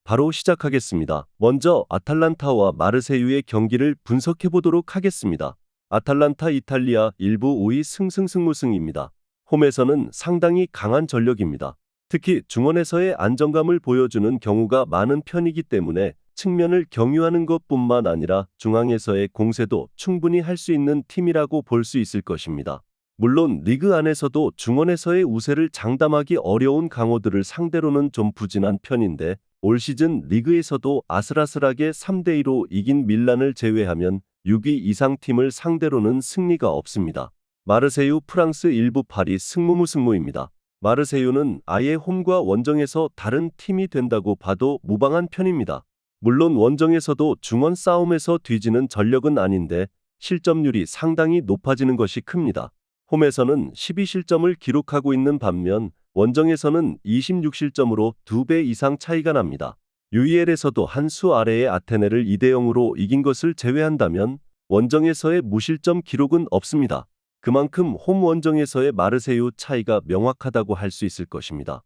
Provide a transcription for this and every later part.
바로 시작하겠습니다. 먼저 아탈란타와 마르세유의 경기를 분석해 보도록 하겠습니다. 아탈란타 이탈리아 1부 5위 승승승무승입니다. 홈에서는 상당히 강한 전력입니다. 특히 중원에서의 안정감을 보여주는 경우가 많은 편이기 때문에 측면을 경유하는 것뿐만 아니라 중앙에서의 공세도 충분히 할 수 있는 팀이라고 볼 수 있을 것입니다. 물론 리그 안에서도 중원에서의 우세를 장담하기 어려운 강호들을 상대로는 좀 부진한 편인데 올 시즌 리그에서도 아슬아슬하게 3대2로 이긴 밀란을 제외하면 6위 이상 팀을 상대로는 승리가 없습니다. 마르세유 프랑스 1부 8위 승무무승무입니다. 마르세유는 아예 홈과 원정에서 다른 팀이 된다고 봐도 무방한 편입니다. 물론 원정에서도 중원 싸움에서 뒤지는 전력은 아닌데 실점률이 상당히 높아지는 것이 큽니다. 홈에서는 12실점을 기록하고 있는 반면 원정에서는 26실점으로 2배 이상 차이가 납니다. UEL에서도 한 수 아래의 아테네를 2대0으로 이긴 것을 제외한다면 원정에서의 무실점 기록은 없습니다. 그만큼 홈 원정에서의 마르세유 차이가 명확하다고 할 수 있을 것입니다.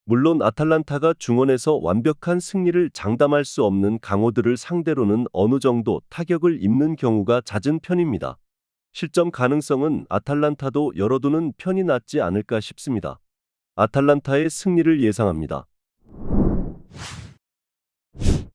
물론 아탈란타가 중원에서 완벽한 승리를 장담할 수 없는 강호들을 상대로는 어느 정도 타격을 입는 경우가 잦은 편입니다. 실점 가능성은 아탈란타도 열어두는 편이 낫지 않을까 싶습니다. 아탈란타의 승리를 예상합니다.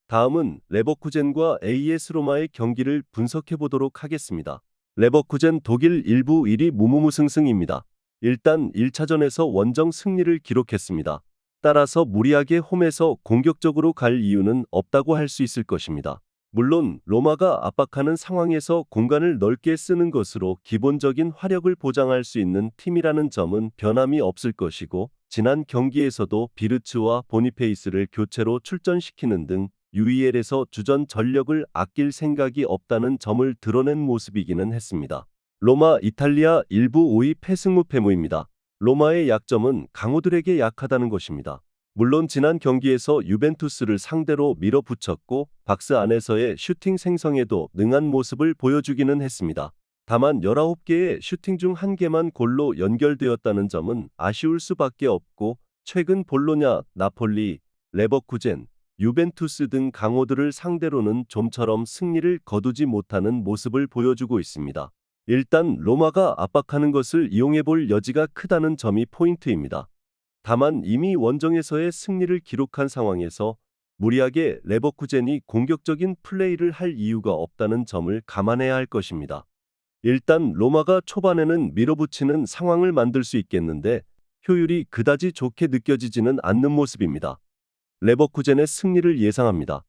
다음은 레버쿠젠과 AS 로마의 경기를 분석해 보도록 하겠습니다. 레버쿠젠 독일 1부 1위 무무무승승입니다. 일단 1차전에서 원정 승리를 기록했습니다. 따라서 무리하게 홈에서 공격적으로 갈 이유는 없다고 할 수 있을 것입니다. 물론 로마가 압박하는 상황에서 공간을 넓게 쓰는 것으로 기본적인 화력을 보장할 수 있는 팀이라는 점은 변함이 없을 것이고 지난 경기에서도 비르츠와 보니페이스를 교체로 출전시키는 등 UEL에서 주전 전력을 아낄 생각이 없다는 점을 드러낸 모습이기는 했습니다. 로마 이탈리아 1부 5위 패승무패무입니다. 로마의 약점은 강호들에게 약하다는 것입니다. 물론 지난 경기에서 유벤투스를 상대로 밀어붙였고 박스 안에서의 슈팅 생성에도 능한 모습을 보여주기는 했습니다. 다만 19개의 슈팅 중 1개만 골로 연결되었다는 점은 아쉬울 수밖에 없고 최근 볼로냐, 나폴리, 레버쿠젠, 유벤투스 등 강호들을 상대로는 좀처럼 승리를 거두지 못하는 모습을 보여주고 있습니다. 일단 로마가 압박하는 것을 이용해 볼 여지가 크다는 점이 포인트입니다. 다만 이미 원정에서의 승리를 기록한 상황에서 무리하게 레버쿠젠이 공격적인 플레이를 할 이유가 없다는 점을 감안해야 할 것입니다. 일단 로마가 초반에는 밀어붙이는 상황을 만들 수 있겠는데 효율이 그다지 좋게 느껴지지는 않는 모습입니다. 레버쿠젠의 승리를 예상합니다.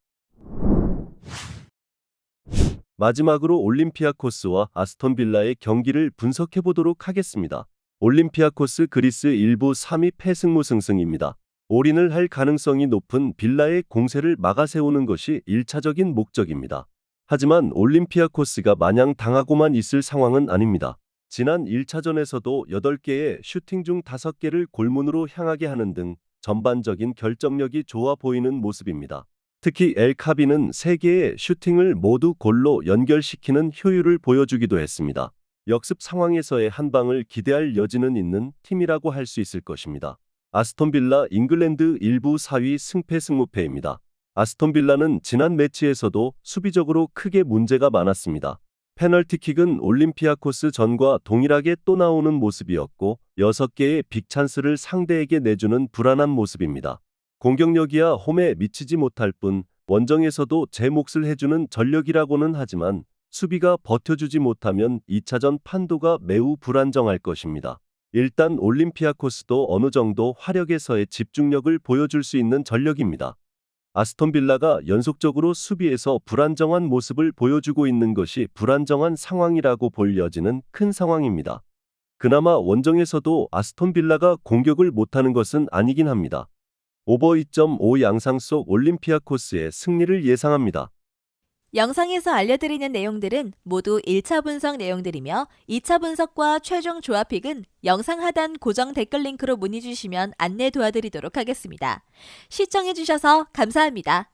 마지막으로 올림피아코스와 아스톤 빌라의 경기를 분석해 보도록 하겠습니다. 올림피아코스 그리스 1부 3위 패승무승승입니다. 올인을 할 가능성이 높은 빌라의 공세를 막아세우는 것이 1차적인 목적입니다. 하지만 올림피아코스가 마냥 당하고만 있을 상황은 아닙니다. 지난 1차전에서도 8개의 슈팅 중 5개를 골문으로 향하게 하는 등 전반적인 결정력이 좋아 보이는 모습입니다. 특히 엘카비는 3개의 슈팅을 모두 골로 연결시키는 효율을 보여주기도 했습니다. 역습 상황에서의 한 방을 기대할 여지는 있는 팀이라고 할 수 있을 것입니다. 아스톤 빌라 잉글랜드 1부 4위 승패승무패입니다. 아스톤 빌라는 지난 매치에서도 수비적으로 크게 문제가 많았습니다. 페널티킥은 올림피아코스 전과 동일하게 또 나오는 모습이었고 6개의 빅찬스를 상대에게 내주는 불안한 모습입니다. 공격력이야 홈에 미치지 못할 뿐 원정에서도 제 몫을 해주는 전력이라고는 하지만 수비가 버텨주지 못하면 2차전 판도가 매우 불안정할 것입니다. 일단 올림피아코스도 어느 정도 화력에서의 집중력을 보여줄 수 있는 전력입니다. 아스톤 빌라가 연속적으로 수비에서 불안정한 모습을 보여주고 있는 것이 불안정한 상황이라고 볼 여지는 큰 상황입니다. 그나마 원정에서도 아스톤 빌라가 공격을 못하는 것은 아니긴 합니다. 오버 2.5 양상 속 올림피아코스의 승리를 예상합니다. 영상에서 알려드리는 내용들은 모두 1차 분석 내용들이며 2차 분석과 최종 조합픽은 영상 하단 고정 댓글 링크로 문의 주시면 안내 도와드리도록 하겠습니다. 시청해주셔서 감사합니다.